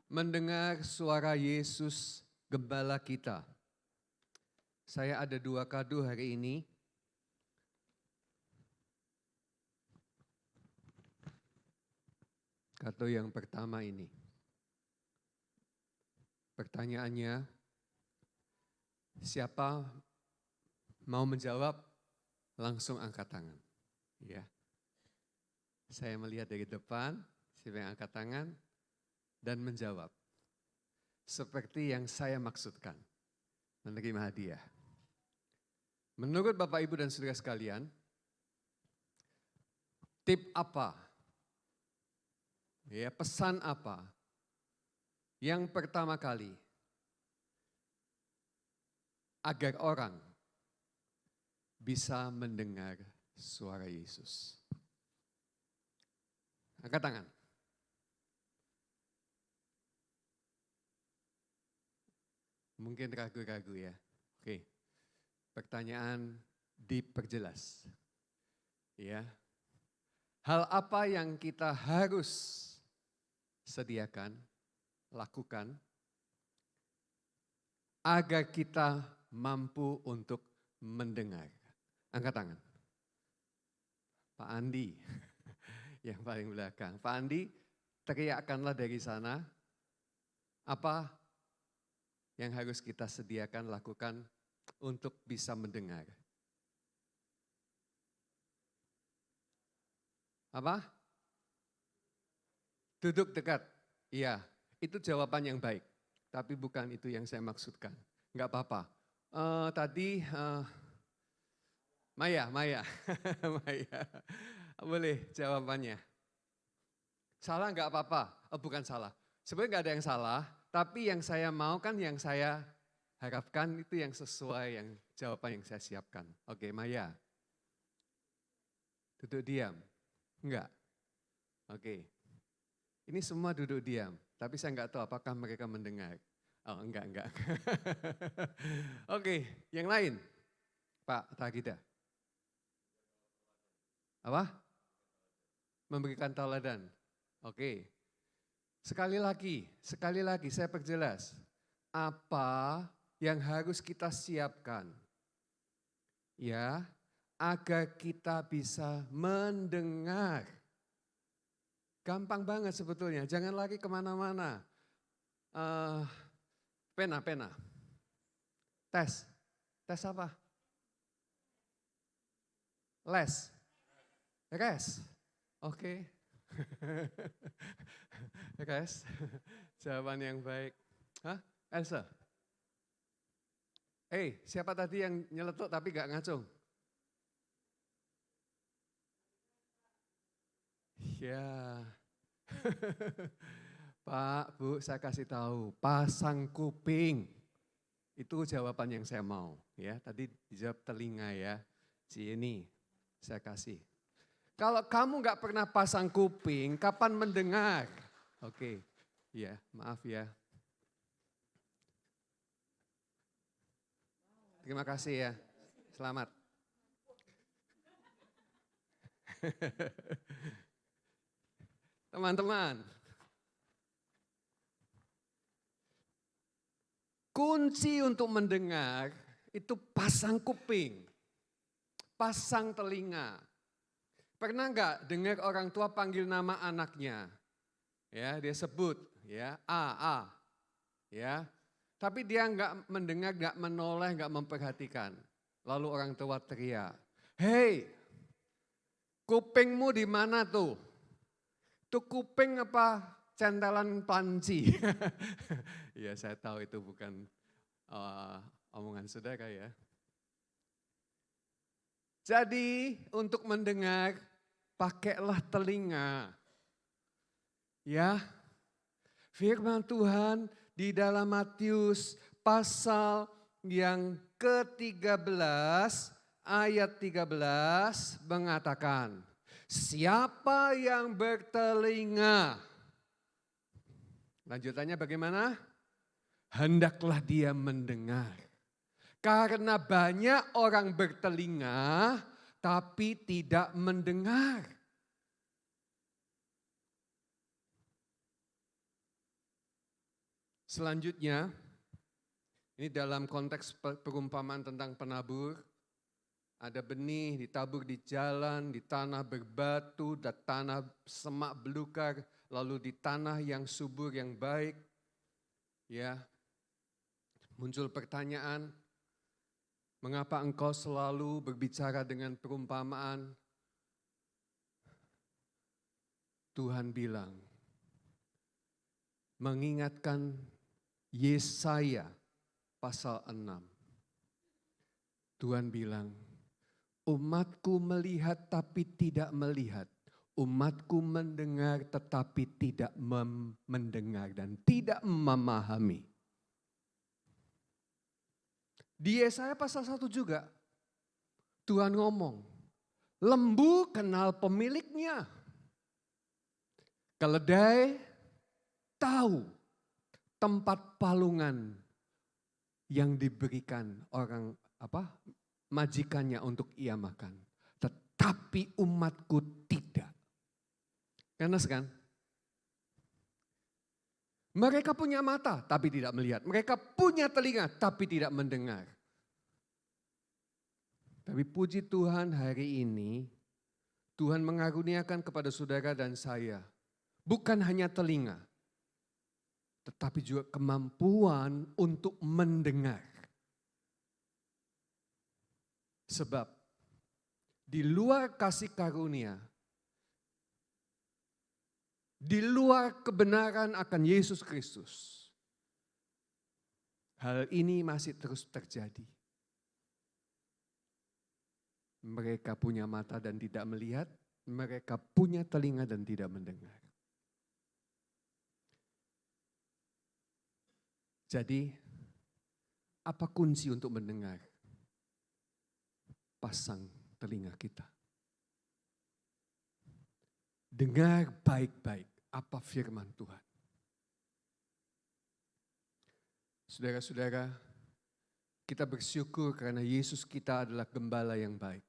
mendengar suara Yesus Gembala kita. Saya ada 2 kado hari ini. Kado yang pertama ini. Pertanyaannya, siapa mau menjawab? Langsung angkat tangan. Ya. Saya melihat dari depan, siapa yang angkat tangan dan menjawab. Seperti yang saya maksudkan, menerima hadiah. Menurut Bapak, Ibu, dan saudara sekalian, tip apa, ya, pesan apa yang pertama kali agar orang bisa mendengar suara Yesus? Angkat tangan. Mungkin ragu-ragu ya. Oke. Pertanyaan diperjelas. Ya. Hal apa yang kita harus sediakan, lakukan agar kita mampu untuk mendengar? Angkat tangan. Pak Andi yang paling belakang. Pak Andi, teriakkanlah dari sana apa yang harus kita sediakan, lakukan untuk bisa mendengar. Apa? Duduk dekat. Iya, itu jawaban yang baik. Tapi bukan itu yang saya maksudkan. Enggak apa-apa. Tadi Maya. Maya. Boleh jawabannya. Salah enggak apa-apa. Bukan salah. Sebenarnya enggak ada yang salah. Tapi yang saya mau kan, yang saya harapkan itu yang sesuai yang jawaban yang saya siapkan. Oke, Maya. Duduk diam. Enggak. Oke. Ini semua duduk diam. Tapi saya enggak tahu apakah mereka mendengar. Oh, enggak. Oke, yang lain. Pak Tagida. Apa? Memberikan tauladan. Oke. Sekali lagi saya perjelas. Apa yang harus kita siapkan? Ya, agar kita bisa mendengar. Gampang banget sebetulnya, jangan lagi kemana-mana. Pena. Tes apa? Les. Oke. Guys, jawaban yang baik. Hah? Elsa? Siapa tadi yang nyeletuk tapi gak ngacung? Ya. Pak, Bu, saya kasih tahu, pasang kuping. Itu jawaban yang saya mau. Ya, tadi dijawab telinga ya. Ini saya kasih. Kalau kamu nggak pernah pasang kuping, kapan mendengar? Oke, ya, maaf ya. Terima kasih ya, selamat. Teman-teman, kunci untuk mendengar itu pasang kuping, pasang telinga. Pernah nggak dengar orang tua panggil nama anaknya? Ya, dia sebut ya A, ya. Tapi dia nggak mendengar, nggak menoleh, nggak memperhatikan. Lalu orang tua teriak, "Hei, kupingmu di mana tuh? Itu kuping apa centelan panci?" Ya, saya tahu itu bukan omongan saudara ya. Jadi untuk mendengar, pakailah telinga. Ya, firman Tuhan di dalam Matius pasal yang ke-13 ayat 13 mengatakan, siapa yang bertelinga, lanjutannya bagaimana? Hendaklah dia mendengar. Karena banyak orang bertelinga tapi tidak mendengar. Selanjutnya, ini dalam konteks perumpamaan tentang penabur, ada benih ditabur di jalan, di tanah berbatu, di tanah semak belukar, lalu di tanah yang subur, yang baik. Ya, muncul pertanyaan, mengapa engkau selalu berbicara dengan perumpamaan? Tuhan bilang, mengingatkan Yesaya pasal 6. Tuhan bilang, umatku melihat tapi tidak melihat. Umatku mendengar tetapi tidak mendengar dan tidak memahami. Di Yesaya pasal 1 juga, Tuhan ngomong, lembu kenal pemiliknya. Keledai tahu tempat palungan yang diberikan orang majikannya untuk ia makan. Tetapi umatku tidak. Karena kan? Mereka punya mata tapi tidak melihat. Mereka punya telinga tapi tidak mendengar. Tapi puji Tuhan hari ini, Tuhan mengaruniakan kepada saudara dan saya. Bukan hanya telinga, tetapi juga kemampuan untuk mendengar. Sebab di luar kasih karunia, di luar kebenaran akan Yesus Kristus, hal ini masih terus terjadi. Mereka punya mata dan tidak melihat, mereka punya telinga dan tidak mendengar. Jadi, apa kunci untuk mendengar? Pasang telinga kita. Dengar baik-baik apa firman Tuhan. Saudara-saudara, kita bersyukur karena Yesus kita adalah gembala yang baik.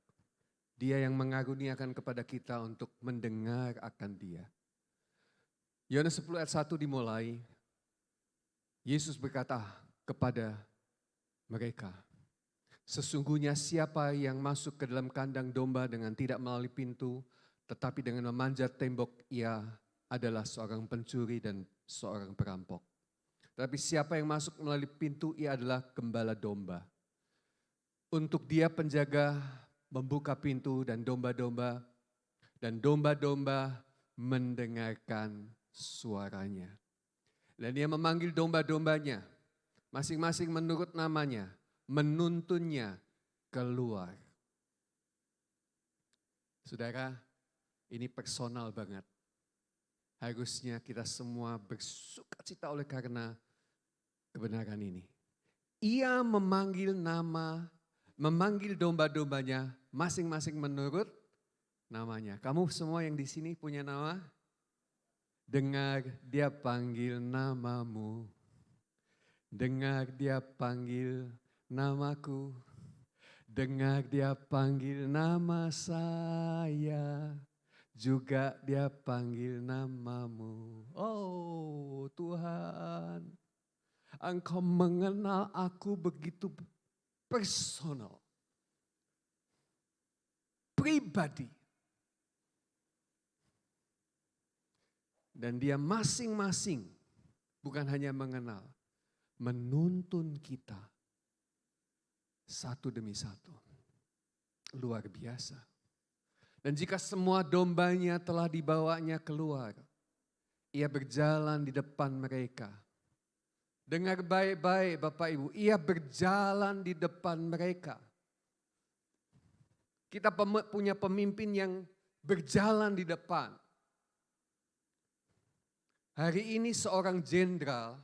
Dia yang mengaruniakan kepada kita untuk mendengar akan Dia. Yohanes 10 ayat 1 dimulai, Yesus berkata kepada mereka, sesungguhnya siapa yang masuk ke dalam kandang domba dengan tidak melalui pintu, tetapi dengan memanjat tembok, ia adalah seorang pencuri dan seorang perampok. Tapi siapa yang masuk melalui pintu, ia adalah gembala domba. Untuk dia penjaga membuka pintu dan domba-domba mendengarkan suaranya. Dan dia memanggil domba-dombanya, masing-masing menurut namanya, menuntunnya keluar. Saudara, ini personal banget. Harusnya kita semua bersukacita oleh karena kebenaran ini. Ia memanggil domba-dombanya masing-masing menurut namanya. Kamu semua yang di sini punya nama? Dengar dia panggil namamu. Dengar dia panggil namaku. Dengar dia panggil nama saya. Juga dia panggil namamu. Oh Tuhan, Engkau mengenal aku begitu personal. Pribadi. Dan dia masing-masing bukan hanya mengenal, menuntun kita satu demi satu. Luar biasa. Dan jika semua dombanya telah dibawanya keluar, ia berjalan di depan mereka. Dengar baik-baik Bapak Ibu, ia berjalan di depan mereka. Kita punya pemimpin yang berjalan di depan. Hari ini seorang jenderal,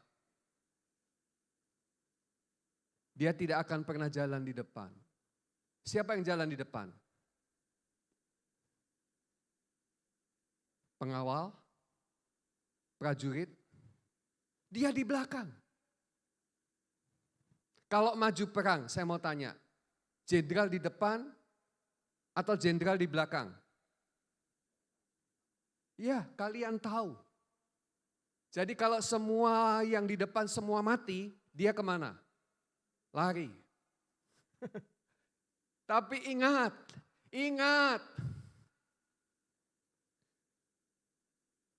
dia tidak akan pernah jalan di depan. Siapa yang jalan di depan? Pengawal, prajurit, dia di belakang. Kalau maju perang, saya mau tanya, jenderal di depan atau jenderal di belakang? Ya, kalian tahu. Jadi kalau semua yang di depan semua mati, dia kemana? Lari. Tapi ingat,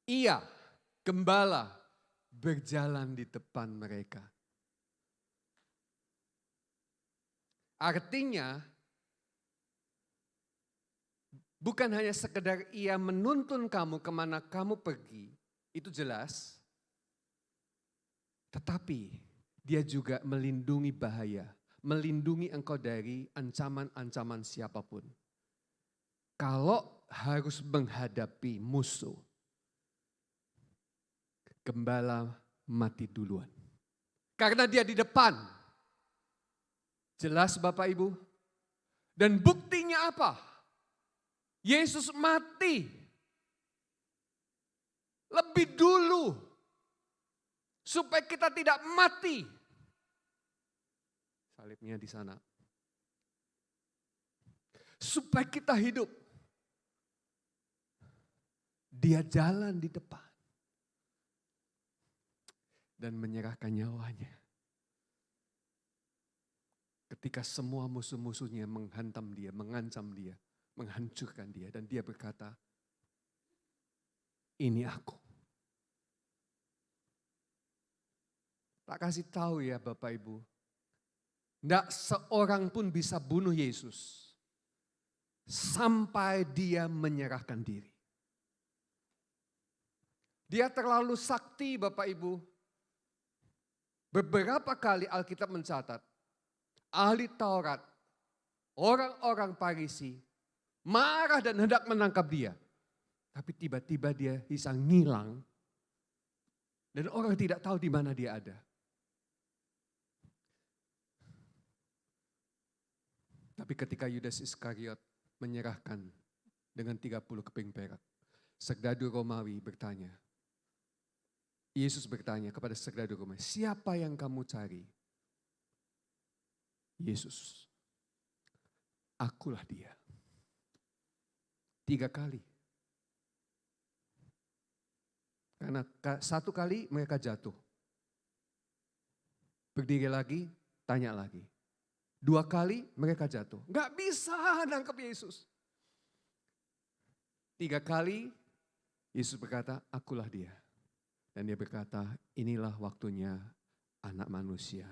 ia, gembala, berjalan di depan mereka. Artinya, bukan hanya sekedar ia menuntun kamu kemana kamu pergi, itu jelas. Tetapi dia juga melindungi bahaya, melindungi engkau dari ancaman-ancaman siapapun. Kalau harus menghadapi musuh, gembala mati duluan. Karena dia di depan. Jelas Bapak Ibu? Dan buktinya apa? Yesus mati lebih dulu supaya kita tidak mati. Salibnya di sana. Supaya kita hidup. Dia jalan di depan dan menyerahkan nyawanya. Ketika semua musuh-musuhnya menghantam dia, mengancam dia, menghancurkan dia. Dan dia berkata, ini aku. Tak kasih tahu ya Bapak Ibu. Tidak seorang pun bisa bunuh Yesus. Sampai dia menyerahkan diri. Dia terlalu sakti Bapak Ibu. Beberapa kali Alkitab mencatat. Ahli Taurat, orang-orang Farisi, marah dan hendak menangkap dia. Tapi tiba-tiba dia bisa ngilang. Dan orang tidak tahu di mana dia ada. Tapi ketika Yudas Iskariot menyerahkan dengan 30 keping perak, Serdadu Romawi bertanya. Yesus bertanya kepada Serdadu Romawi, siapa yang kamu cari? Yesus, akulah dia. 3 kali. Karena 1 kali mereka jatuh. Berdiri lagi, tanya lagi. 2 kali mereka jatuh. Enggak bisa nangkep Yesus. 3 kali Yesus berkata, akulah dia. Dan dia berkata, inilah waktunya anak manusia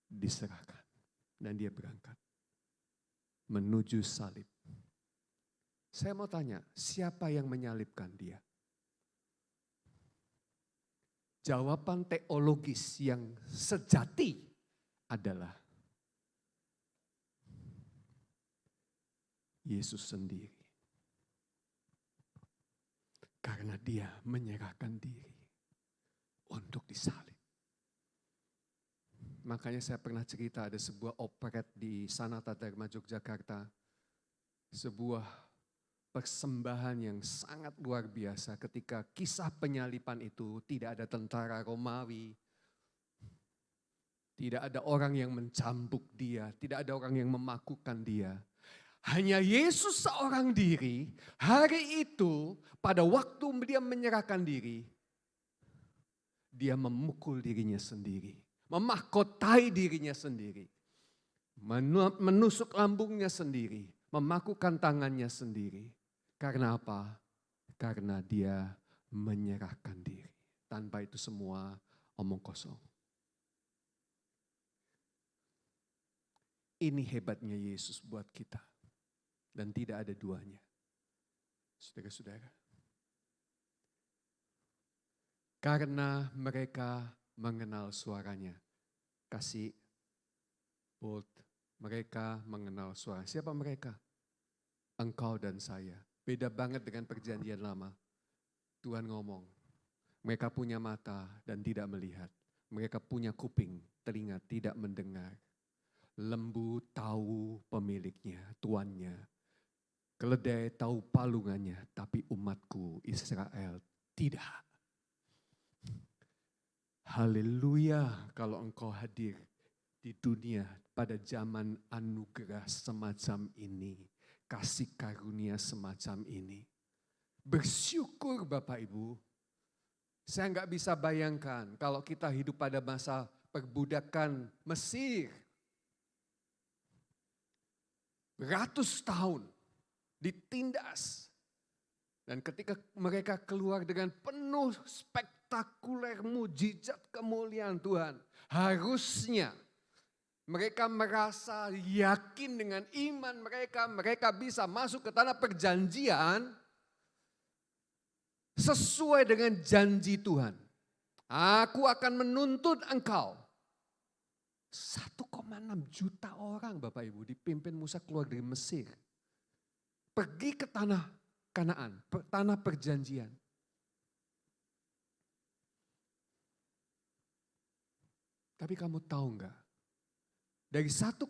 diserahkan. Dan dia berangkat menuju salib. Saya mau tanya, siapa yang menyalibkan dia? Jawaban teologis yang sejati adalah Yesus sendiri. Karena dia menyerahkan diri untuk disalib. Makanya saya pernah cerita ada sebuah operet di Sanata Dharma Yogyakarta. Sebuah persembahan yang sangat luar biasa ketika kisah penyalipan itu tidak ada tentara Romawi. Tidak ada orang yang mencambuk dia, tidak ada orang yang memakukan dia. Hanya Yesus seorang diri, hari itu pada waktu dia menyerahkan diri, dia memukul dirinya sendiri. Memahkotai dirinya sendiri. Menusuk lambungnya sendiri. Memakukan tangannya sendiri. Karena apa? Karena dia menyerahkan diri. Tanpa itu semua omong kosong. Ini hebatnya Yesus buat kita. Dan tidak ada duanya. Saudara-saudara. Karena mereka mengenal suaranya. Kasih bold. Mereka mengenal suara. Siapa mereka? Engkau dan saya. Beda banget dengan perjanjian lama. Tuhan ngomong. Mereka punya mata dan tidak melihat. Mereka punya kuping, telinga tidak mendengar. Lembu tahu pemiliknya, tuannya. Keledai tahu palungannya, tapi umatku Israel tidak. Haleluya kalau engkau hadir di dunia pada zaman anugerah semacam ini. Kasih karunia semacam ini. Bersyukur Bapak Ibu. Saya nggak bisa bayangkan kalau kita hidup pada masa perbudakan Mesir. Ratus tahun ditindas. Dan ketika mereka keluar dengan penuh spektakuler mujizat kemuliaan Tuhan. Harusnya mereka merasa yakin dengan iman mereka bisa masuk ke tanah perjanjian sesuai dengan janji Tuhan. Aku akan menuntut engkau. 1,6 juta orang Bapak Ibu dipimpin Musa keluar dari Mesir. Pergi ke tanah Kanaan, tanah perjanjian. Tapi kamu tahu enggak? Dari 1,6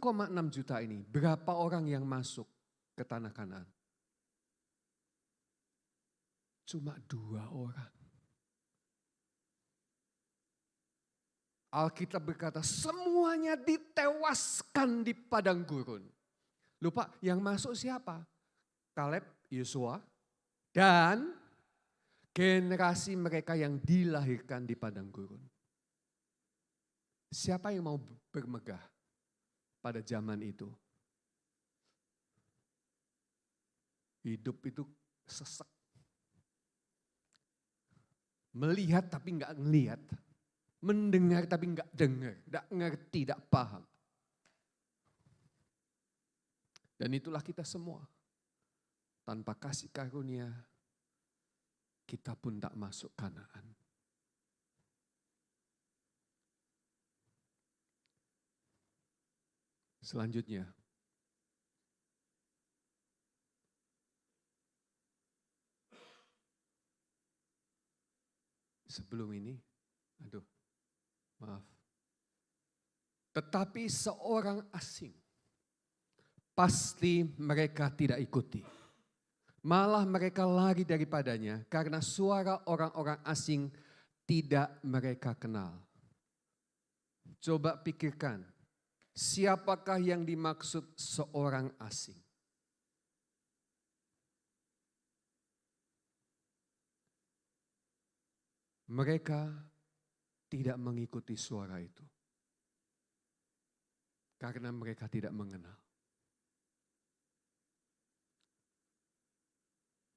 juta ini berapa orang yang masuk ke tanah Kanaan? Cuma 2 orang. Alkitab berkata semuanya ditewaskan di padang gurun. Lupa yang masuk siapa? Kaleb, Yosua, dan generasi mereka yang dilahirkan di padang gurun. Siapa yang mau bermegah pada zaman itu? Hidup itu sesek. Melihat tapi enggak ngelihat. Mendengar tapi enggak dengar, enggak ngerti, enggak paham. Dan itulah kita semua. Tanpa kasih karunia, kita pun tak masuk Kanaan. Selanjutnya, sebelum ini, maaf. Tetapi seorang asing, pasti mereka tidak ikuti. Malah mereka lari daripadanya karena suara orang-orang asing tidak mereka kenal. Coba pikirkan, siapakah yang dimaksud seorang asing? Mereka tidak mengikuti suara itu. Karena mereka tidak mengenal.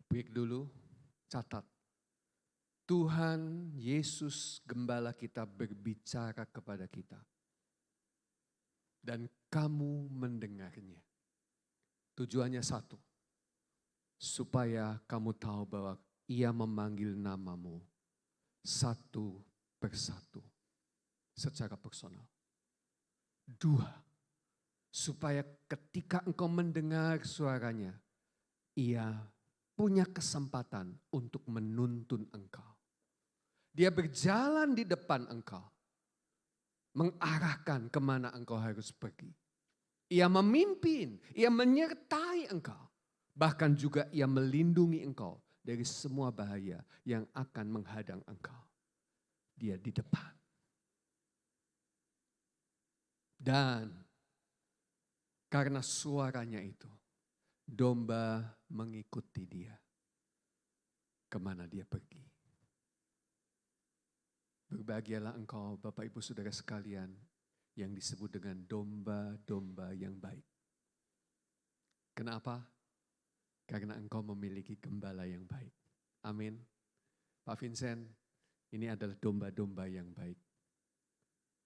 Break dulu, catat. Tuhan Yesus Gembala kita berbicara kepada kita. Dan kamu mendengarnya. Tujuannya satu. Supaya kamu tahu bahwa Ia memanggil namamu satu persatu. Secara personal. 2. Supaya ketika engkau mendengar suaranya, Ia punya kesempatan untuk menuntun engkau. Dia berjalan di depan engkau. Mengarahkan kemana engkau harus pergi. Ia memimpin, ia menyertai engkau. Bahkan juga ia melindungi engkau dari semua bahaya yang akan menghadang engkau. Dia di depan. Dan karena suaranya itu, domba mengikuti dia kemana dia pergi. Berbahagialah engkau Bapak Ibu Saudara sekalian yang disebut dengan domba-domba yang baik. Kenapa? Karena engkau memiliki gembala yang baik. Amin. Pak Vincent, ini adalah domba-domba yang baik.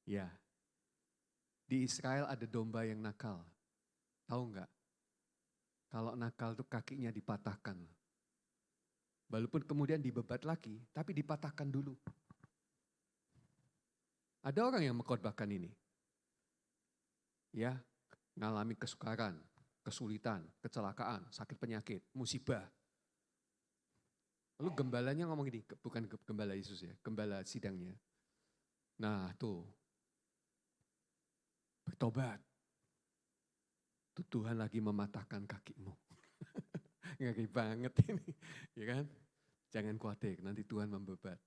Ya, di Israel ada domba yang nakal. Tahu enggak? Kalau nakal itu kakinya dipatahkan. Walaupun kemudian dibebat lagi, tapi dipatahkan dulu. Ada orang yang mengkhotbahkan ini. Ya, ngalami kesukaran, kesulitan, kecelakaan, sakit penyakit, musibah. Lalu gembalanya ngomong ini, bukan gembala Yesus ya, gembala sidangnya. Nah tuh, bertobat. Tuh Tuhan lagi mematahkan kakimu. Ngeri banget ini, ya kan? Jangan khawatir, nanti Tuhan membebat.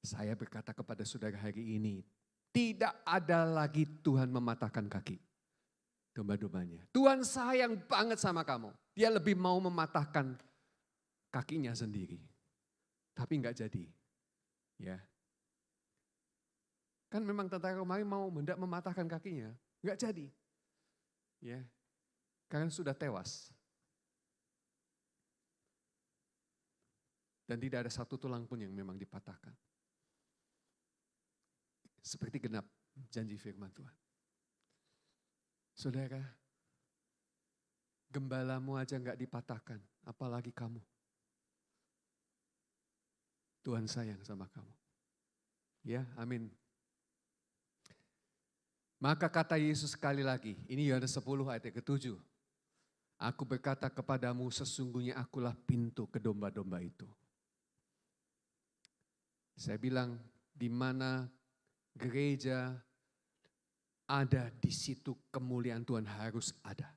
Saya berkata kepada saudara hari ini, tidak ada lagi Tuhan mematahkan kaki domba-dombanya. Tuhan sayang banget sama kamu. Dia lebih mau mematahkan kakinya sendiri. Tapi enggak jadi. Ya. Kan memang tentara Romawi mau hendak mematahkan kakinya, enggak jadi. Ya. Karena sudah tewas. Dan tidak ada satu tulang pun yang memang dipatahkan. Seperti genap janji firman Tuhan. Saudara, gembalamu aja enggak dipatahkan, apalagi kamu. Tuhan sayang sama kamu. Ya, amin. Maka kata Yesus sekali lagi, ini Yohanes 10 ayat ke-7. Aku berkata kepadamu, sesungguhnya akulah pintu ke domba-domba itu. Saya bilang, di mana gereja ada, di situ kemuliaan Tuhan harus ada.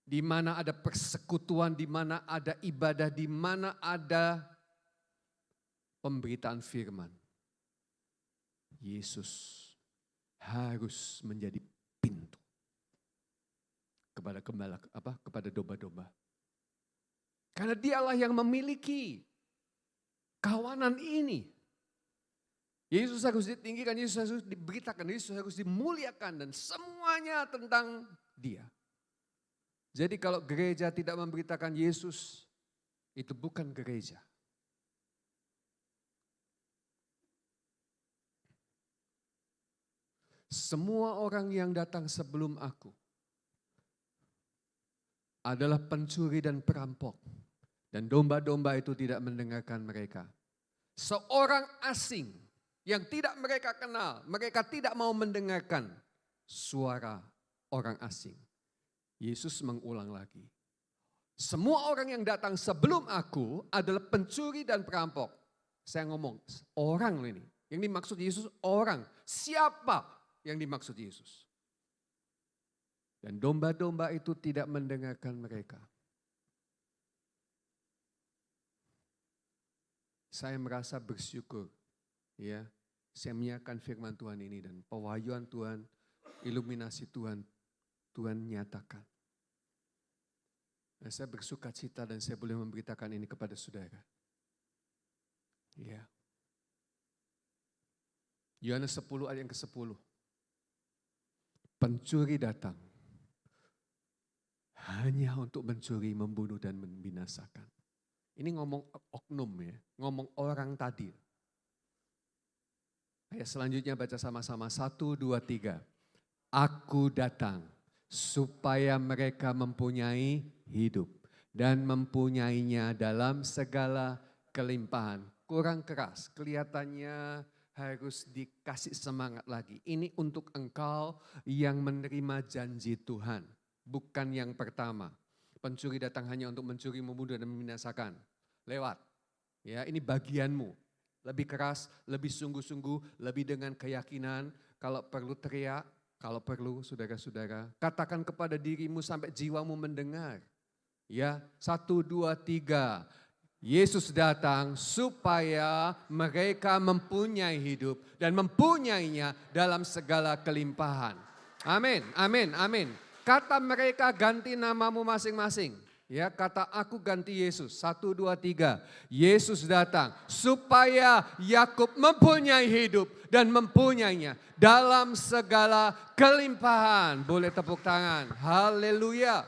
Di mana ada persekutuan, di mana ada ibadah, di mana ada pemberitaan firman. Yesus harus menjadi pintu kepada domba-domba. Karena dialah yang memiliki kawanan ini. Yesus harus ditinggikan, Yesus harus diberitakan, Yesus harus dimuliakan dan semuanya tentang Dia. Jadi kalau gereja tidak memberitakan Yesus, itu bukan gereja. Semua orang yang datang sebelum aku adalah pencuri dan perampok. Dan domba-domba itu tidak mendengarkan mereka. Seorang asing yang tidak mereka kenal, mereka tidak mau mendengarkan suara orang asing. Yesus mengulang lagi. Semua orang yang datang sebelum aku adalah pencuri dan perampok. Saya ngomong, orang ini. Yang dimaksud Yesus orang. Siapa yang dimaksud Yesus? Dan domba-domba itu tidak mendengarkan mereka. Saya merasa bersyukur, ya, saya menyiapkan firman Tuhan ini dan pewahyuan Tuhan, iluminasi Tuhan, Tuhan nyatakan. Nah, saya bersuka cita dan saya boleh memberitakan ini kepada saudara. Ya. Yohanes 10 ayat yang ke-10. Pencuri datang hanya untuk mencuri, membunuh dan membinasakan. Ini ngomong oknum ya, ngomong orang tadi. Ayat selanjutnya baca sama-sama, 1, 2, 3. Aku datang supaya mereka mempunyai hidup dan mempunyainya dalam segala kelimpahan. Kurang keras, kelihatannya harus dikasih semangat lagi. Ini untuk engkau yang menerima janji Tuhan, bukan yang pertama. Pencuri datang hanya untuk mencuri, membunuh dan membinasakan. Lewat. Ya, ini bagianmu. Lebih keras, lebih sungguh-sungguh, lebih dengan keyakinan. Kalau perlu teriak, kalau perlu saudara-saudara, katakan kepada dirimu sampai jiwamu mendengar. Ya, 1, 2, 3. Yesus datang supaya mereka mempunyai hidup dan mempunyainya dalam segala kelimpahan. Amin, amin, amin. Kata mereka ganti namamu masing-masing. Ya, kata aku ganti Yesus. 1, 2, 3. Yesus datang supaya Yakub mempunyai hidup dan mempunyainya dalam segala kelimpahan. Boleh tepuk tangan. Haleluya.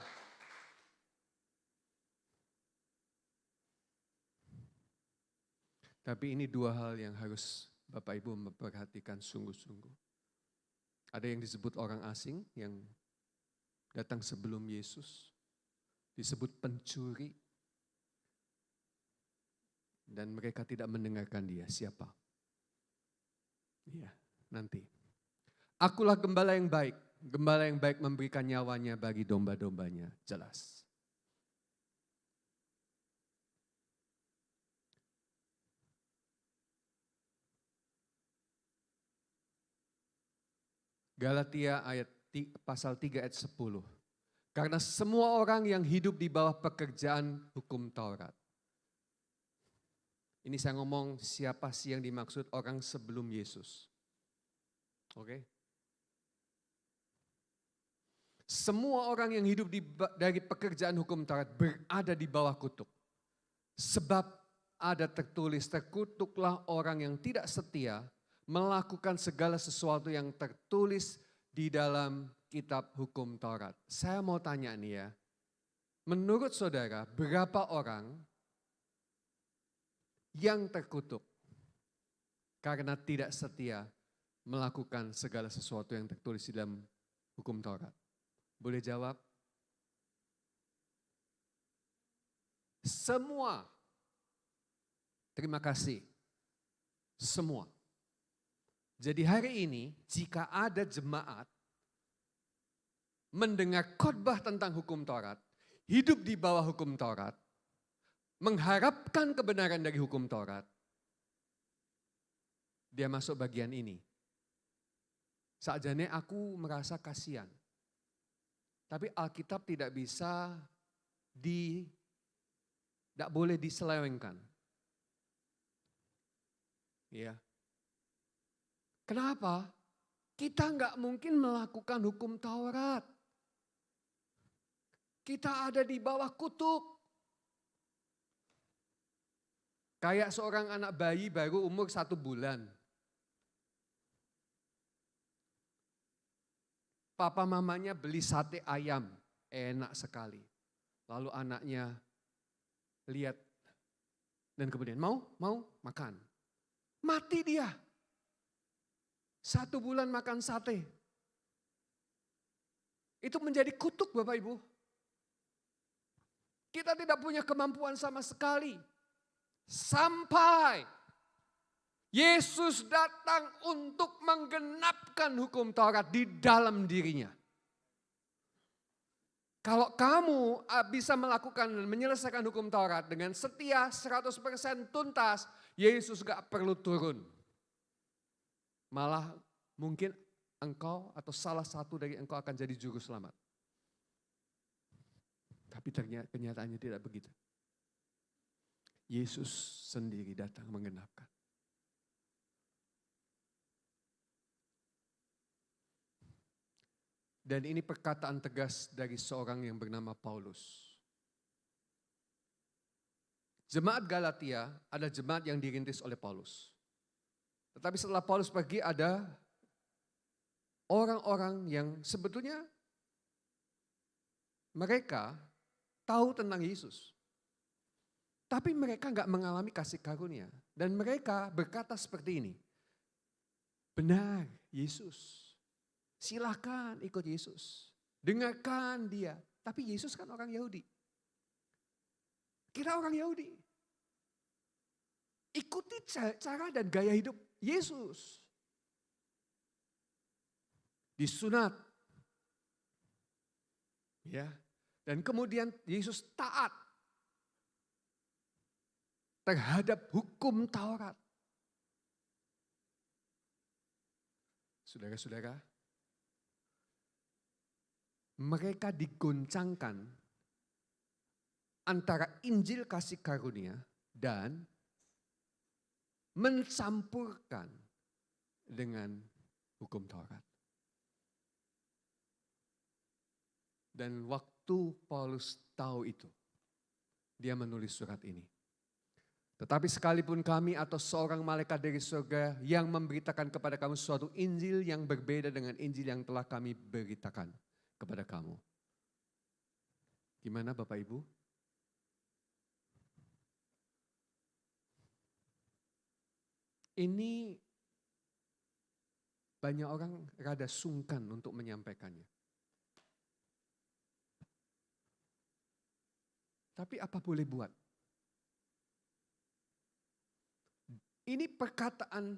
Tapi ini dua hal yang harus Bapak Ibu memperhatikan sungguh-sungguh. Ada yang disebut orang asing yang datang sebelum Yesus, disebut pencuri, dan mereka tidak mendengarkan dia. Siapa? Iya, nanti. Akulah gembala yang baik. Gembala yang baik memberikan nyawanya bagi domba-dombanya. Jelas. Galatia pasal 3 ayat 10. Karena semua orang yang hidup di bawah pekerjaan hukum Taurat. Ini saya ngomong siapa sih yang dimaksud orang sebelum Yesus. Oke? Semua orang yang hidup dari pekerjaan hukum Taurat berada di bawah kutuk. Sebab ada tertulis, terkutuklah orang yang tidak setia melakukan segala sesuatu yang tertulis di dalam kitab hukum Taurat. Saya mau tanya nih ya, menurut saudara berapa orang yang terkutuk karena tidak setia melakukan segala sesuatu yang tertulis di dalam hukum Taurat? Boleh jawab? Semua. Terima kasih. Semua. Jadi hari ini jika ada jemaat mendengar khotbah tentang hukum Taurat, hidup di bawah hukum Taurat, mengharapkan kebenaran dari hukum Taurat, dia masuk bagian ini. Sakjane aku merasa kasihan. Tapi Alkitab tidak boleh diselewengkan. Ya. Kenapa? Kita nggak mungkin melakukan hukum Taurat. Kita ada di bawah kutuk. Kayak seorang anak bayi baru umur 1 bulan. Papa mamanya beli sate ayam, enak sekali. Lalu anaknya lihat dan kemudian mau makan. Mati dia. 1 bulan makan sate. Itu menjadi kutuk Bapak Ibu. Kita tidak punya kemampuan sama sekali. Sampai Yesus datang untuk menggenapkan hukum Taurat di dalam dirinya. Kalau kamu bisa melakukan dan menyelesaikan hukum Taurat dengan setia 100% tuntas, Yesus gak perlu turun. Malah mungkin engkau atau salah satu dari engkau akan jadi juru selamat. Tapi ternyata kenyataannya tidak begitu. Yesus sendiri datang menggenapkan. Dan ini perkataan tegas dari seorang yang bernama Paulus. Jemaat Galatia ada jemaat yang dirintis oleh Paulus. Tetapi setelah Paulus pergi ada orang-orang yang sebetulnya mereka tahu tentang Yesus. Tapi mereka nggak mengalami kasih karunia. Dan mereka berkata seperti ini. Benar, Yesus. Silahkan ikut Yesus. Dengarkan dia. Tapi Yesus kan orang Yahudi. Kita orang Yahudi. Ikuti cara dan gaya hidup Yesus. Disunat. Ya. Dan kemudian Yesus taat terhadap hukum Taurat. Saudara-saudara, mereka digoncangkan antara Injil kasih karunia dan mencampurkan dengan hukum Taurat. Dan waktu Paulus tahu itu, dia menulis surat ini. Tetapi sekalipun kami atau seorang malaikat dari surga yang memberitakan kepada kamu suatu Injil yang berbeda dengan Injil yang telah kami beritakan kepada kamu. Gimana Bapak Ibu? Ini banyak orang rada sungkan untuk menyampaikannya. Tapi apa boleh buat? Ini perkataan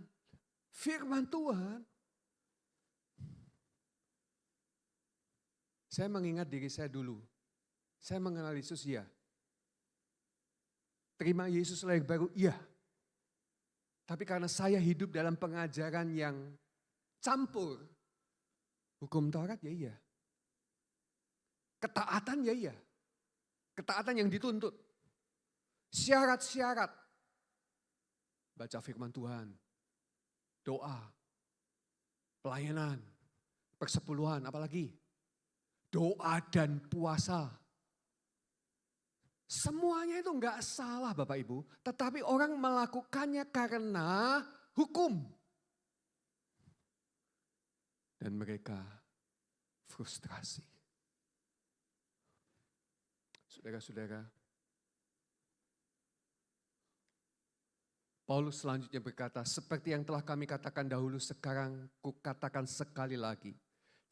firman Tuhan. Saya mengingat diri saya dulu. Saya mengenal Yesus, ya. Terima Yesus lahir baru, iya. Tapi karena saya hidup dalam pengajaran yang campur, hukum Taurat ya iya. Ketaatan ya iya. Ketaatan yang dituntut. Syarat-syarat. Baca firman Tuhan. Doa. Pelayanan. Persepuluhan, apalagi. Doa dan puasa. Semuanya itu enggak salah Bapak Ibu, tetapi orang melakukannya karena hukum. Dan mereka frustrasi. Saudara-saudara, Paulus selanjutnya berkata, seperti yang telah kami katakan dahulu, sekarang kukatakan sekali lagi.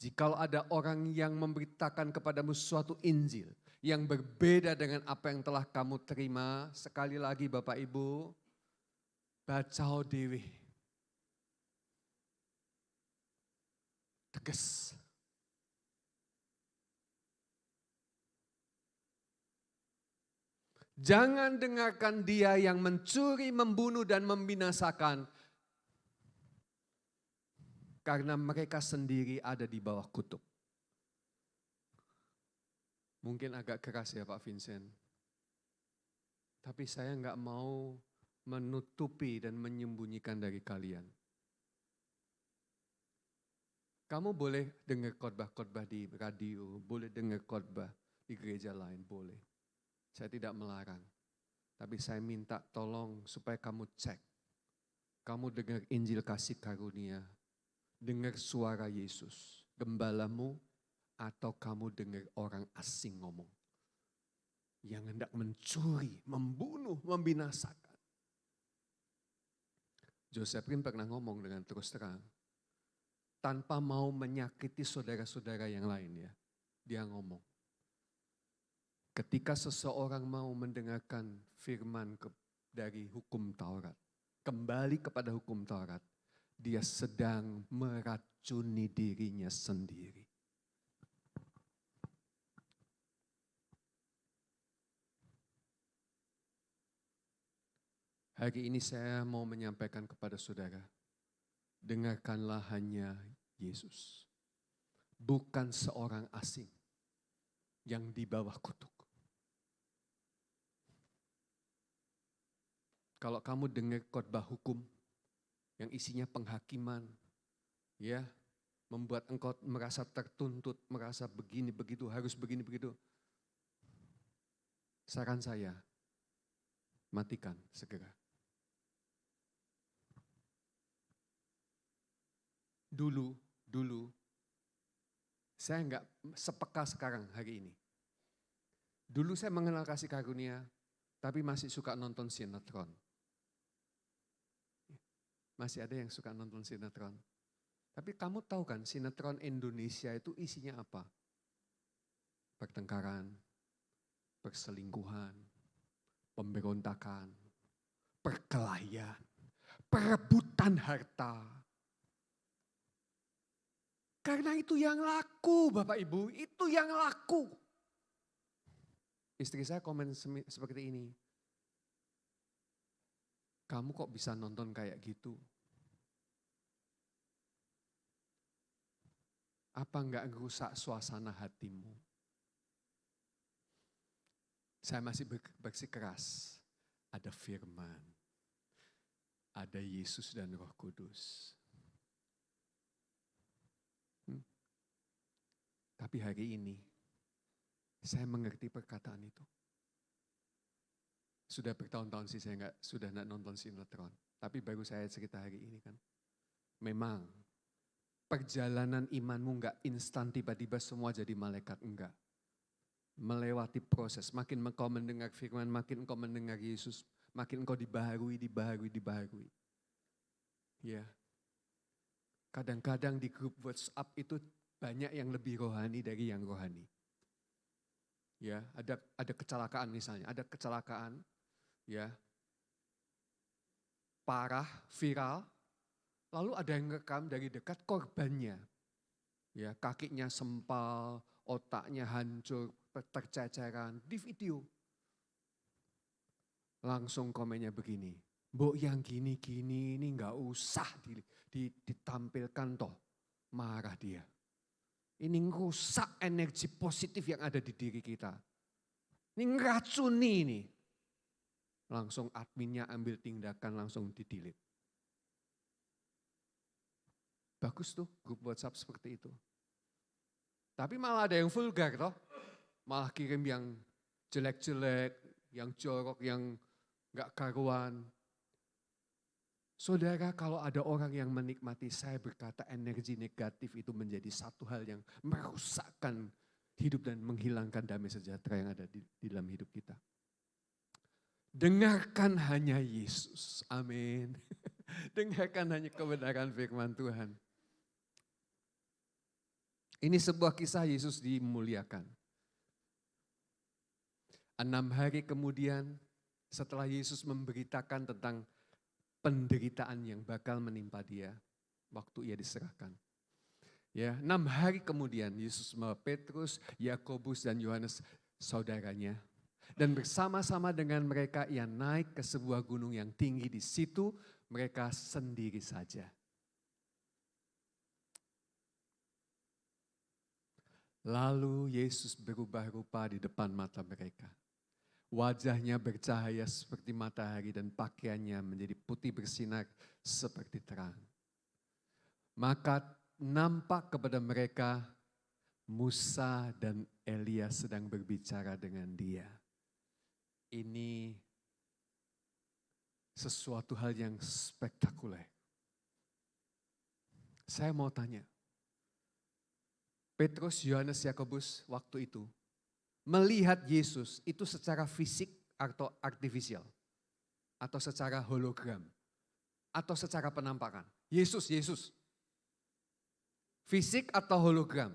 Jikalau ada orang yang memberitakan kepadamu suatu Injil yang berbeda dengan apa yang telah kamu terima, sekali lagi Bapak Ibu, baca dewe. Tegas. Jangan dengarkan dia yang mencuri, membunuh dan membinasakan. Karena mereka sendiri ada di bawah kutuk. Mungkin agak keras ya Pak Vincent. Tapi saya enggak mau menutupi dan menyembunyikan dari kalian. Kamu boleh dengar khotbah-khotbah di radio, boleh dengar khotbah di gereja lain, boleh. Saya tidak melarang. Tapi saya minta tolong supaya kamu cek. Kamu dengar Injil kasih karunia, dengar suara Yesus, gembalamu, atau kamu dengar orang asing ngomong. Yang hendak mencuri, membunuh, membinasakan. Josephine pernah ngomong dengan terus terang. Tanpa mau menyakiti saudara-saudara yang lain ya. Dia ngomong. Ketika seseorang mau mendengarkan firman dari hukum Taurat. Kembali kepada hukum Taurat. Dia sedang meracuni dirinya sendiri. Hari ini saya mau menyampaikan kepada saudara. Dengarkanlah hanya Yesus. Bukan seorang asing yang di bawah kutuk. Kalau kamu dengar khotbah hukum yang isinya penghakiman, ya, membuat engkau merasa tertuntut, merasa begini begitu, harus begini begitu. Saran saya, matikan segera. Dulu, saya enggak sepeka sekarang hari ini. Dulu saya mengenal kasih karunia, tapi masih suka nonton sinetron. Masih ada yang suka nonton sinetron. Tapi kamu tahu kan sinetron Indonesia itu isinya apa? Pertengkaran, perselingkuhan, pemberontakan, perkelahian, perebutan harta. Karena itu yang laku Bapak Ibu, itu yang laku. Istri saya komen seperti ini. Kamu kok bisa nonton kayak gitu? Apa enggak ngerusak suasana hatimu? Saya masih bersikeras. Ada firman, ada Yesus dan Roh Kudus. Tapi hari ini, saya mengerti perkataan itu. Sudah bertahun-tahun sih saya sudah enggak nonton sinetron. Tapi baru saya cerita hari ini kan. Memang perjalanan imanmu enggak instan tiba-tiba semua jadi malaikat, enggak. Melewati proses, makin engkau mendengar firman, makin engkau mendengar Yesus, makin engkau dibaharui. Ya. Kadang-kadang di grup WhatsApp itu banyak yang lebih rohani dari yang rohani. Ya, ada kecelakaan misalnya, ada kecelakaan ya. Parah, viral. Lalu ada yang rekam dari dekat korbannya. Ya, kakinya sempal, otaknya hancur, terceceran di video. Langsung komennya begini, "Mbok yang gini-gini ini enggak usah ditampilkan toh." Marah dia. Ini ngerusak energi positif yang ada di diri kita. Ini ngeracuni ini. Langsung adminnya ambil tindakan, langsung di-delete. Bagus tuh grup WhatsApp seperti itu. Tapi malah ada yang vulgar toh. Malah kirim yang jelek-jelek, yang jorok, yang gak karuan. Saudara, kalau ada orang yang menikmati, saya berkata energi negatif itu menjadi satu hal yang merusakkan hidup dan menghilangkan damai sejahtera yang ada di dalam hidup kita. Dengarkan hanya Yesus, amin. Dengarkan hanya kebenaran firman Tuhan. Ini sebuah kisah Yesus dimuliakan. 6 hari kemudian setelah Yesus memberitakan tentang penderitaan yang bakal menimpa dia waktu ia diserahkan. Ya, 6 hari kemudian Yesus membawa Petrus, Yakobus dan Yohanes saudaranya. Dan bersama-sama dengan mereka ia naik ke sebuah gunung yang tinggi. Di situ mereka sendiri saja. Lalu Yesus berubah rupa di depan mata mereka. Wajahnya bercahaya seperti matahari dan pakaiannya menjadi putih bersinar seperti terang. Maka nampak kepada mereka Musa dan Elia sedang berbicara dengan dia. Ini sesuatu hal yang spektakuler. Saya mau tanya, Petrus, Yohanes, Yakobus waktu itu melihat Yesus itu secara fisik atau artifisial, atau secara hologram, atau secara penampakan. Yesus. Fisik atau hologram?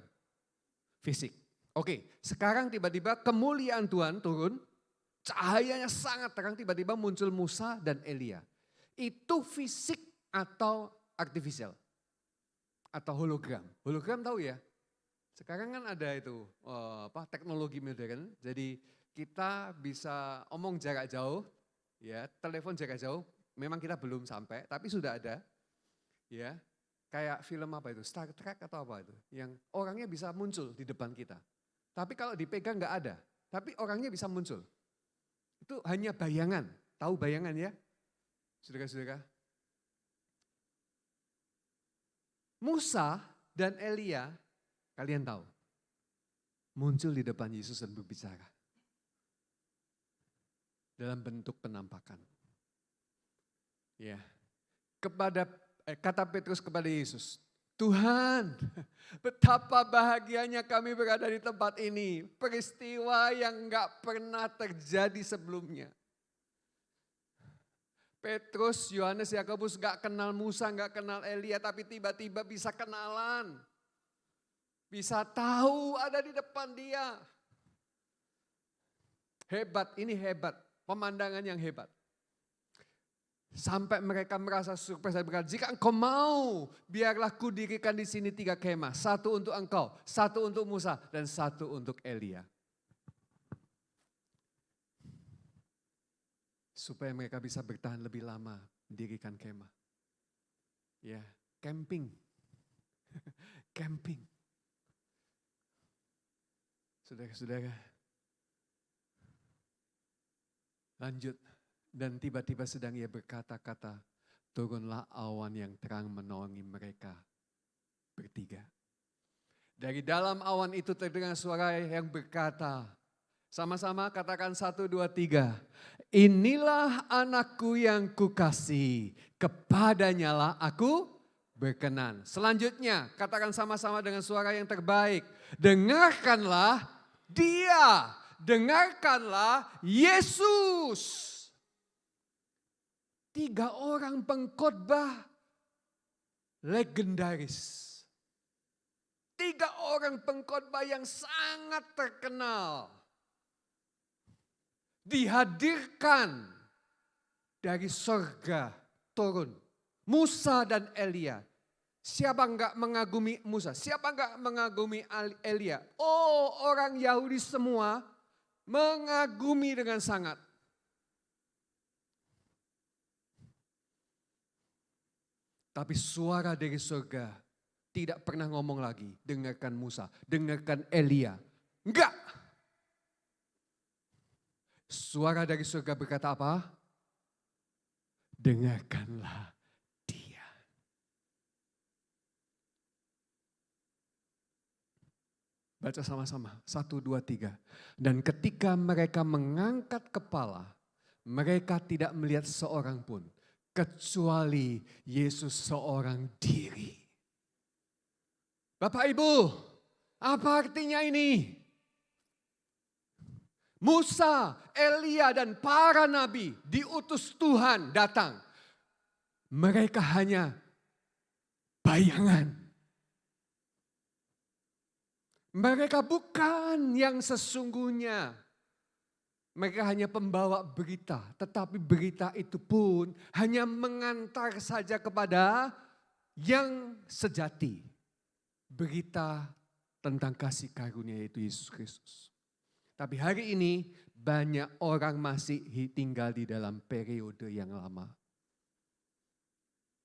Fisik. Oke, sekarang tiba-tiba kemuliaan Tuhan turun, cahayanya sangat terang, tiba-tiba muncul Musa dan Elia. Itu fisik atau artifisial? Atau hologram? Hologram tahu ya? Sekarang kan ada itu teknologi modern, jadi kita bisa omong jarak jauh, ya telepon jarak jauh. Memang kita belum sampai, tapi sudah ada, ya kayak film apa itu, Star Trek atau apa itu, yang orangnya bisa muncul di depan kita. Tapi kalau dipegang nggak ada, tapi orangnya bisa muncul. Itu hanya bayangan, tahu bayangan ya, saudara-saudara. Musa dan Elia, kalian tahu, muncul di depan Yesus dan berbicara. Dalam bentuk penampakan. Ya, kata Petrus kepada Yesus, Tuhan, betapa bahagianya kami berada di tempat ini. Peristiwa yang gak pernah terjadi sebelumnya. Petrus, Yohanes, Yakobus gak kenal Musa, gak kenal Elia, tapi tiba-tiba bisa kenalan. Bisa tahu ada di depan dia. Hebat, ini hebat. Pemandangan yang hebat. Sampai mereka merasa surprise dan berkata, jika engkau mau, biarlah kudirikan di sini 3 kemah. 1 untuk engkau, 1 untuk Musa, dan 1 untuk Elia. Supaya mereka bisa bertahan lebih lama, mendirikan kemah. Ya, camping. Camping. Saudara-saudara, lanjut. Dan tiba-tiba sedang ia berkata-kata, turunlah awan yang terang menaungi mereka bertiga. Dari dalam awan itu terdengar suara yang berkata, sama-sama katakan 1, 2, 3. Inilah anakku yang kukasihi, kepadanya lah aku berkenan. Selanjutnya katakan sama-sama dengan suara yang terbaik. Dengarkanlah dia, dengarkanlah Yesus. 3 orang pengkhotbah legendaris. 3 orang pengkhotbah yang sangat terkenal. Dihadirkan dari surga turun. Musa dan Elia. Siapa enggak mengagumi Musa? Siapa enggak mengagumi Elia? Oh, orang Yahudi semua mengagumi dengan sangat. Tapi suara dari surga tidak pernah ngomong lagi, dengarkan Musa, dengarkan Elia. Enggak. Suara dari surga berkata apa? Dengarkanlah dia. Baca sama-sama. 1, 2, 3. Dan ketika mereka mengangkat kepala, mereka tidak melihat seorang pun. Kecuali Yesus seorang diri. Bapak Ibu, apa artinya ini? Musa, Elia dan para nabi diutus Tuhan datang. Mereka hanya bayangan. Mereka bukan yang sesungguhnya. Mereka hanya pembawa berita, tetapi berita itu pun hanya mengantar saja kepada yang sejati. Berita tentang kasih karunia yaitu Yesus Kristus. Tapi hari ini banyak orang masih tinggal di dalam periode yang lama.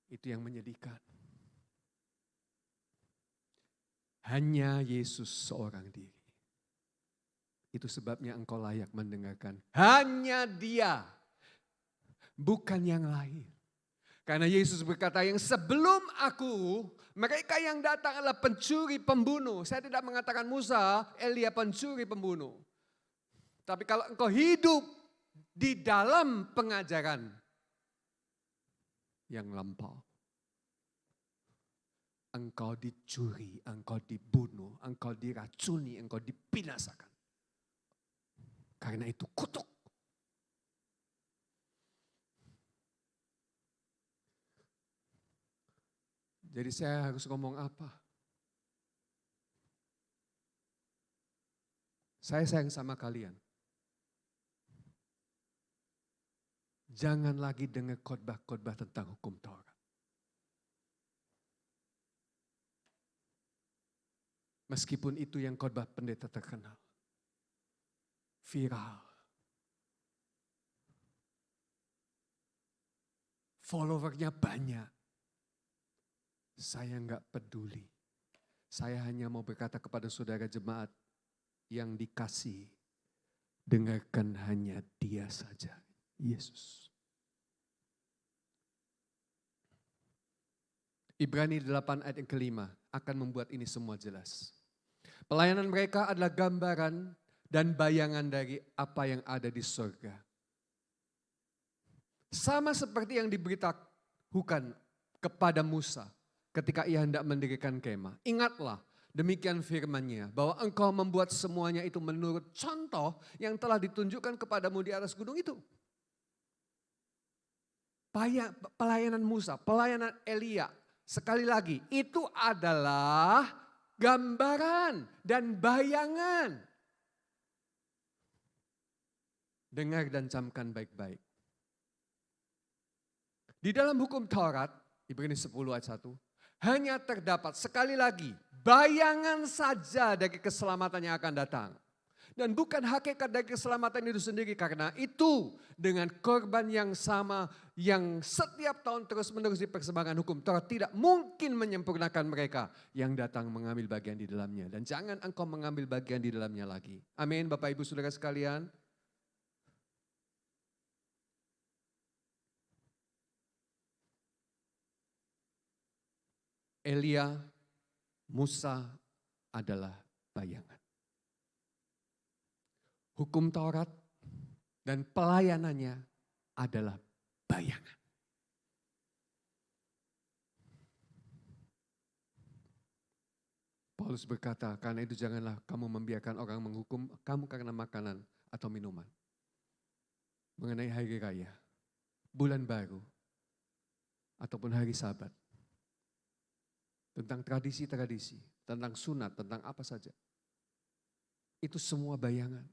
Itu yang menyedihkan. Hanya Yesus seorang diri. Itu sebabnya engkau layak mendengarkan. Hanya Dia. Bukan yang lain. Karena Yesus berkata yang sebelum aku, mereka yang datang adalah pencuri pembunuh. Saya tidak mengatakan Musa, Elia pencuri pembunuh. Tapi kalau engkau hidup di dalam pengajaran yang lampau. Engkau dicuri, engkau dibunuh, engkau diracuni, engkau dibinasakan. Karena itu kutuk. Jadi saya harus ngomong apa? Saya sayang sama kalian. Jangan lagi dengar khotbah-khotbah tentang hukum Taurat. Meskipun itu yang khotbah pendeta terkenal. Viral. Followernya banyak. Saya enggak peduli. Saya hanya mau berkata kepada saudara jemaat yang dikasih. Dengarkan hanya Dia saja, Yesus. Ibrani 8 ayat yang kelima akan membuat ini semua jelas. Pelayanan mereka adalah gambaran dan bayangan dari apa yang ada di surga. Sama seperti yang diberitahukan kepada Musa ketika ia hendak mendirikan kemah. Ingatlah demikian firman-Nya bahwa engkau membuat semuanya itu menurut contoh yang telah ditunjukkan kepadamu di atas gunung itu. Pelayanan Musa, pelayanan Elia, sekali lagi itu adalah gambaran dan bayangan. Dengar dan camkan baik-baik. Di dalam hukum Taurat, Ibrani 10 ayat 1, hanya terdapat sekali lagi bayangan saja dari keselamatan yang akan datang. Dan bukan hakikat dari keselamatan itu sendiri, karena itu dengan korban yang sama yang setiap tahun terus-menerus dipersembahkan hukum Taurat tidak mungkin menyempurnakan mereka yang datang mengambil bagian di dalamnya. Dan jangan engkau mengambil bagian di dalamnya lagi. Amin Bapak Ibu Saudara sekalian. Elia, Musa adalah bayangan. Hukum Taurat dan pelayanannya adalah bayangan. Paulus berkata, karena itu janganlah kamu membiarkan orang menghukum kamu karena makanan atau minuman. Mengenai hari raya, bulan baru, ataupun hari Sabat. Tentang tradisi-tradisi, tentang sunat, tentang apa saja. Itu semua bayangan.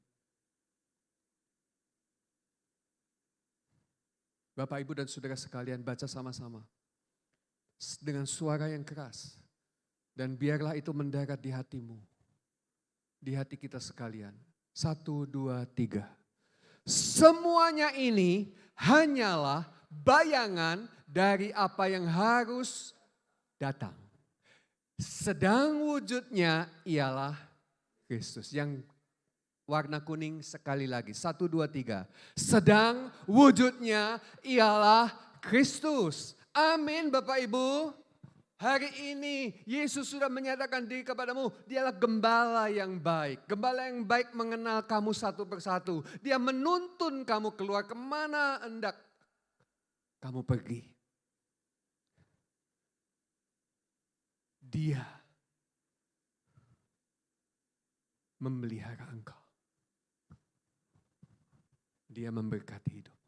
Bapak, Ibu, dan saudara sekalian baca sama-sama. Dengan suara yang keras. Dan biarlah itu mendarat di hatimu. Di hati kita sekalian. 1, 2, 3. Semuanya ini hanyalah bayangan dari apa yang harus datang. Sedang wujudnya ialah Kristus. Yang warna kuning sekali lagi. 1, 2, 3. Sedang wujudnya ialah Kristus. Amin Bapak Ibu. Hari ini Yesus sudah menyatakan diri kepadamu, dialah gembala yang baik. Gembala yang baik mengenal kamu satu persatu. Dia menuntun kamu keluar kemana hendak kamu pergi. Dia memelihara engkau. Dia memberkati hidup.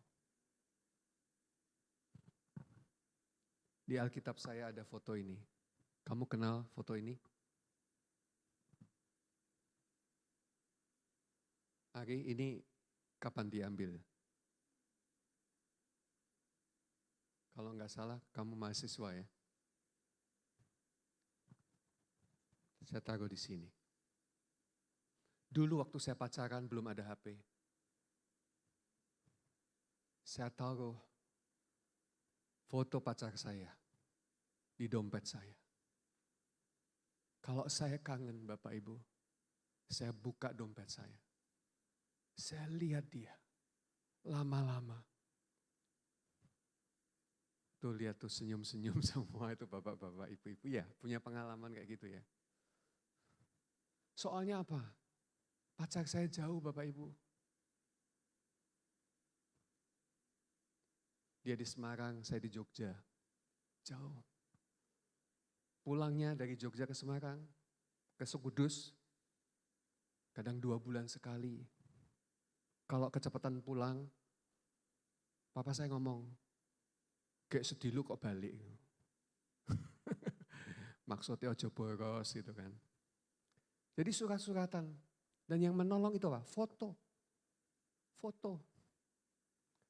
Di Alkitab saya ada foto ini. Kamu kenal foto ini? Ari, ini kapan diambil? Kalau nggak salah, kamu mahasiswa ya? Saya taruh di sini. Dulu waktu saya pacaran belum ada HP. Saya taruh foto pacar saya di dompet saya. Kalau saya kangen Bapak Ibu, saya buka dompet saya. Saya lihat dia lama-lama. Tuh lihat tuh senyum-senyum semua itu bapak-bapak, ibu-ibu ya punya pengalaman kayak gitu ya. Soalnya apa? Pacar saya jauh Bapak Ibu. Dia di Semarang, saya di Jogja. Jauh. Pulangnya dari Jogja ke Semarang, ke Sekudus, kadang 2 bulan sekali. Kalau kecepatan pulang, papa saya ngomong, kayak sedih lu kok balik. Maksudnya ojo boros gitu kan. Jadi surat-suratan. Dan yang menolong itu apa? Foto. Foto.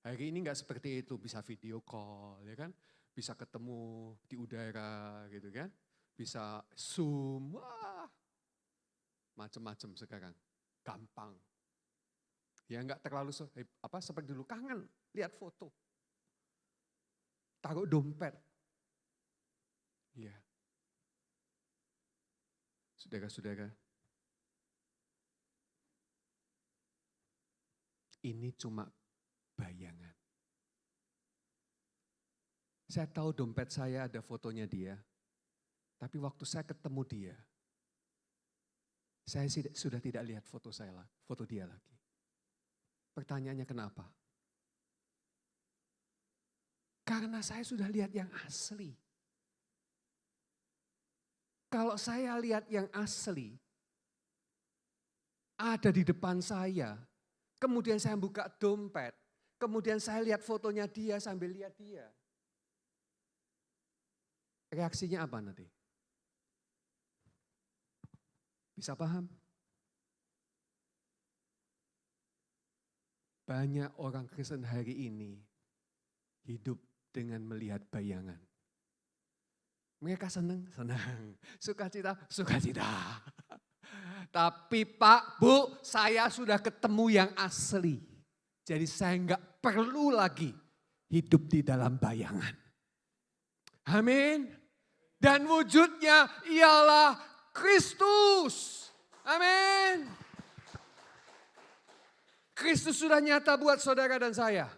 Hari ini enggak seperti itu, bisa video call ya kan. Bisa ketemu di udara gitu kan. Bisa Zoom, wah. Macem-macem sekarang. Gampang. Ya enggak terlalu seperti dulu, kangen lihat foto. Taruh dompet. Iya. Saudara-saudara, ini cuma bayangan. Saya tahu dompet saya ada fotonya dia, tapi waktu saya ketemu dia, saya sudah tidak lihat foto dia lagi. Pertanyaannya kenapa? Karena saya sudah lihat yang asli. Kalau saya lihat yang asli, ada di depan saya, kemudian saya buka dompet, kemudian saya lihat fotonya dia sambil lihat dia. Reaksinya apa nanti? Bisa paham? Banyak orang Kristen hari ini hidup dengan melihat bayangan. Mereka senang, sukacita, sukacita. Tapi Pak, Bu, saya sudah ketemu yang asli. Jadi saya enggak perlu lagi hidup di dalam bayangan. Amin. Dan wujudnya ialah Kristus. Amin. Kristus sudah nyata buat saudara dan saya.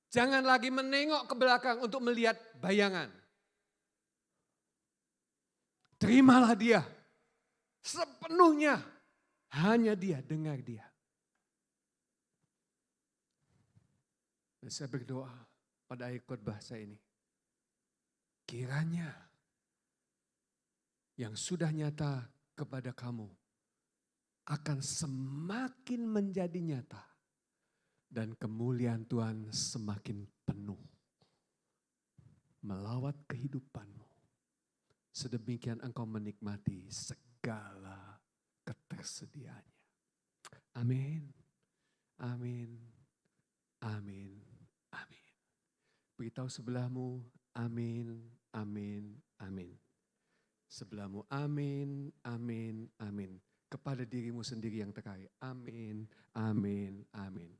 Jangan lagi menengok ke belakang untuk melihat bayangan. Terimalah dia. Sepenuhnya hanya dia, dengar dia. Dan saya berdoa pada akhir khotbah saya ini. Kiranya yang sudah nyata kepada kamu akan semakin menjadi nyata. Dan kemuliaan Tuhan semakin penuh. Melawat kehidupanmu. Sedemikian engkau menikmati segala ketersediaannya. Amin. Amin. Amin. Amin. Beritahu sebelahmu, amin, amin, amin. Sebelahmu, amin, amin, amin. Kepada dirimu sendiri yang terkait, amin, amin, amin.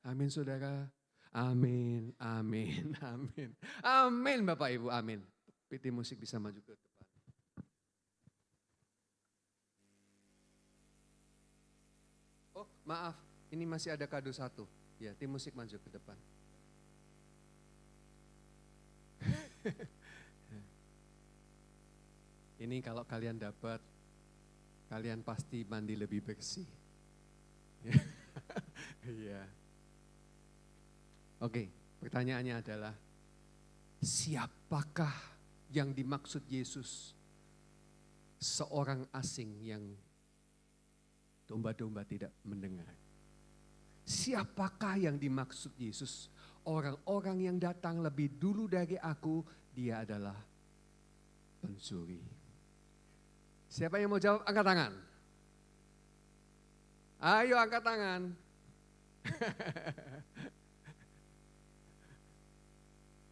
Amin saudara, amin, amin, amin. Amin Bapak Ibu, amin. PT Musik bisa maju ke depan. Oh maaf, ini masih ada kado satu. Ya, tim musik maju ke depan. Ini kalau kalian dapat, kalian pasti mandi lebih bersih. Iya. Oke, pertanyaannya adalah, siapakah yang dimaksud Yesus? Seorang asing yang domba-domba tidak mendengar. Siapakah yang dimaksud Yesus? Orang-orang yang datang lebih dulu dari aku, dia adalah pencuri. Siapa yang mau jawab? Angkat tangan. Ayo angkat tangan.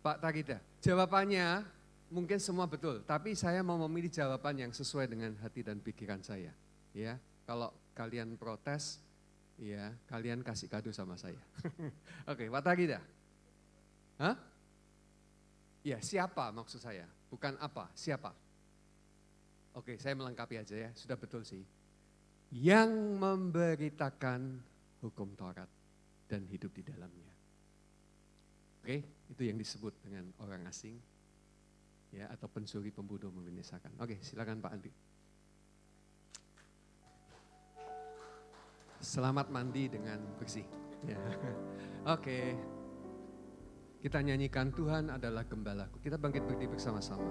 Pak Takida, jawabannya mungkin semua betul, tapi saya mau memilih jawaban yang sesuai dengan hati dan pikiran saya. Ya, kalau kalian protes, ya kalian kasih kado sama saya. Oke, Pak Takida. Hah? Ya, siapa maksud saya? Bukan apa, siapa? Oke, saya melengkapi aja ya, sudah betul sih. Yang memberitakan hukum Taurat dan hidup di dalamnya. Oke, itu yang disebut dengan orang asing, ya, atau pencuri, pembunuh, membinasakan. Oke, silakan Pak Andi. Selamat mandi dengan bersih. Ya. Oke, kita nyanyikan Tuhan adalah gembalaku. Kita bangkit berdiri bersama-sama.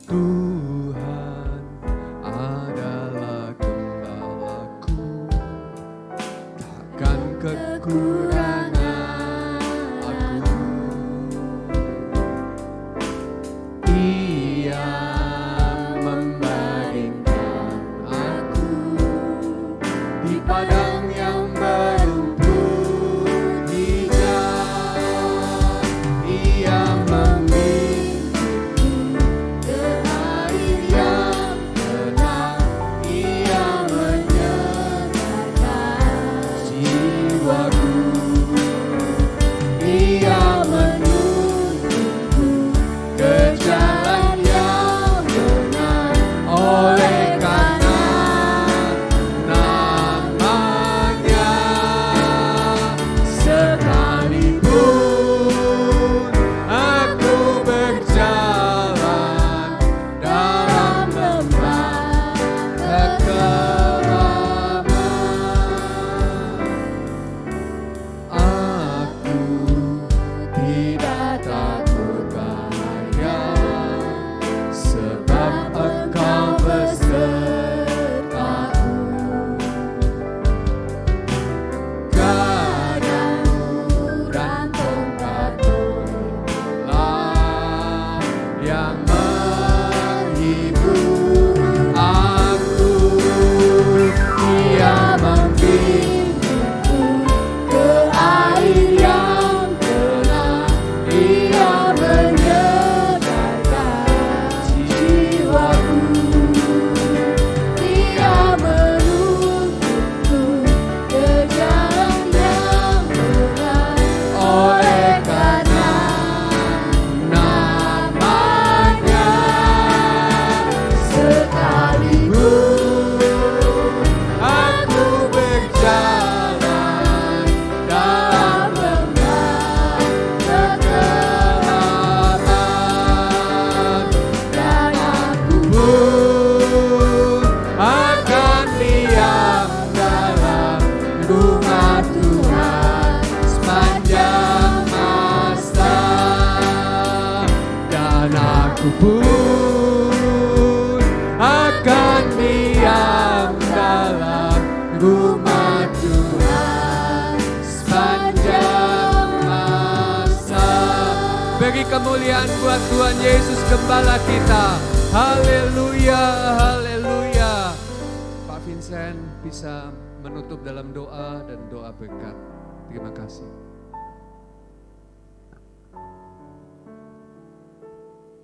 Tuhan adalah gembalaku, takkan kekurangan aku. Ia membaringkan aku di padang yang berumput hijau. Ia kemuliaan buat Tuhan Yesus Gembala kita. Haleluya, haleluya. Pak Vincent bisa menutup dalam doa dan doa berkat. Terima kasih.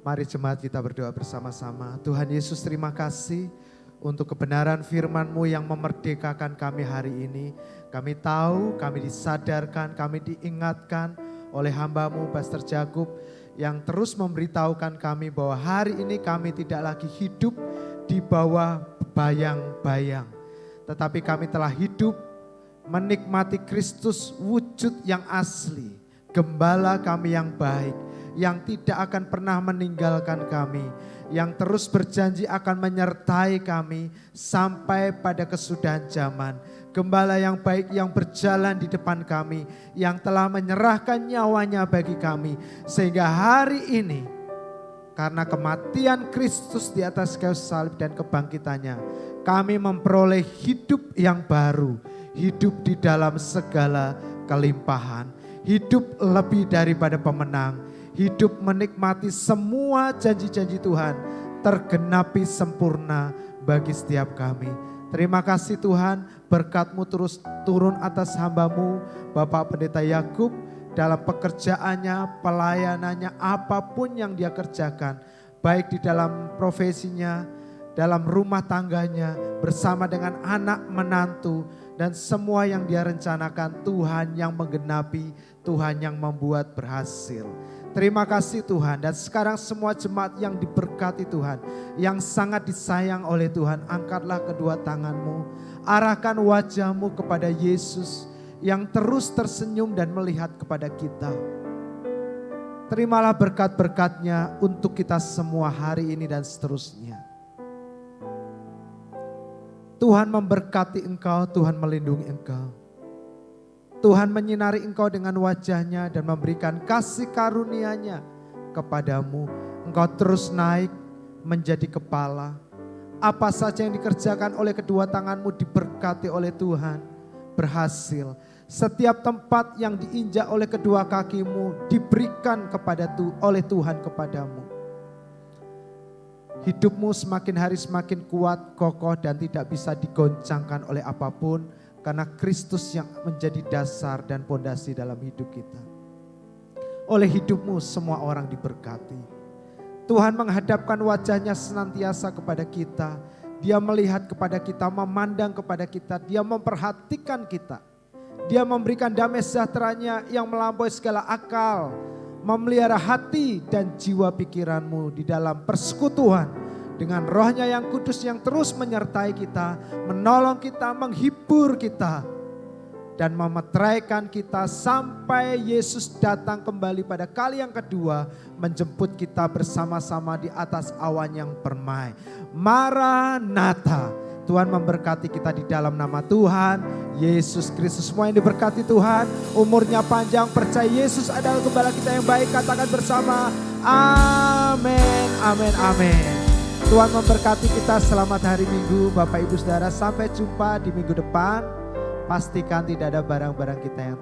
Mari jemaat kita berdoa bersama-sama. Tuhan Yesus, terima kasih untuk kebenaran firman-Mu yang memerdekakan kami hari ini. Kami tahu, kami disadarkan, kami diingatkan oleh hamba-Mu Pastor Jakub yang terus memberitahukan kami bahwa hari ini kami tidak lagi hidup di bawah bayang-bayang. Tetapi kami telah hidup menikmati Kristus wujud yang asli. Gembala kami yang baik, yang tidak akan pernah meninggalkan kami, yang terus berjanji akan menyertai kami sampai pada kesudahan zaman. Gembala yang baik yang berjalan di depan kami, yang telah menyerahkan nyawanya bagi kami. Sehingga hari ini, karena kematian Kristus di atas kayu salib dan kebangkitannya, kami memperoleh hidup yang baru, hidup di dalam segala kelimpahan, hidup lebih daripada pemenang, hidup menikmati semua janji-janji Tuhan tergenapi sempurna bagi setiap kami. Terima kasih Tuhan, berkat-Mu terus turun atas hamba-Mu Bapak Pendeta Yakub dalam pekerjaannya, pelayanannya, apapun yang dia kerjakan, baik di dalam profesinya, dalam rumah tangganya, bersama dengan anak menantu, dan semua yang dia rencanakan, Tuhan yang menggenapi, Tuhan yang membuat berhasil. Terima kasih Tuhan, dan sekarang semua jemaat yang diberkati Tuhan, yang sangat disayang oleh Tuhan, angkatlah kedua tanganmu, arahkan wajahmu kepada Yesus yang terus tersenyum dan melihat kepada kita. Terimalah berkat-berkat-Nya untuk kita semua hari ini dan seterusnya. Tuhan memberkati engkau, Tuhan melindungi engkau. Tuhan menyinari engkau dengan wajah-Nya dan memberikan kasih karunia-Nya kepadamu. Engkau terus naik menjadi kepala. Apa saja yang dikerjakan oleh kedua tanganmu diberkati oleh Tuhan, berhasil. Setiap tempat yang diinjak oleh kedua kakimu diberikan oleh Tuhan kepadamu. Hidupmu semakin hari semakin kuat, kokoh dan tidak bisa digoncangkan oleh apapun. Karena Kristus yang menjadi dasar dan pondasi dalam hidup kita. Oleh hidupmu semua orang diberkati. Tuhan menghadapkan wajah-Nya senantiasa kepada kita. Dia melihat kepada kita, memandang kepada kita. Dia memperhatikan kita. Dia memberikan damai sejahtera-Nya yang melampaui segala akal. Memelihara hati dan jiwa pikiranmu di dalam persekutuan dengan Roh-Nya yang kudus yang terus menyertai kita, menolong kita, menghibur kita, dan memeteraikan kita sampai Yesus datang kembali pada kali yang kedua, menjemput kita bersama-sama di atas awan yang permai. Maranatha. Tuhan memberkati kita di dalam nama Tuhan Yesus Kristus. Semua yang diberkati Tuhan, umurnya panjang, percaya Yesus adalah gembala kita yang baik. Katakan bersama, amin, amin, amin. Tuhan memberkati kita, selamat hari Minggu Bapak Ibu Saudara, sampai jumpa di minggu depan. Pastikan tidak ada barang-barang kita yang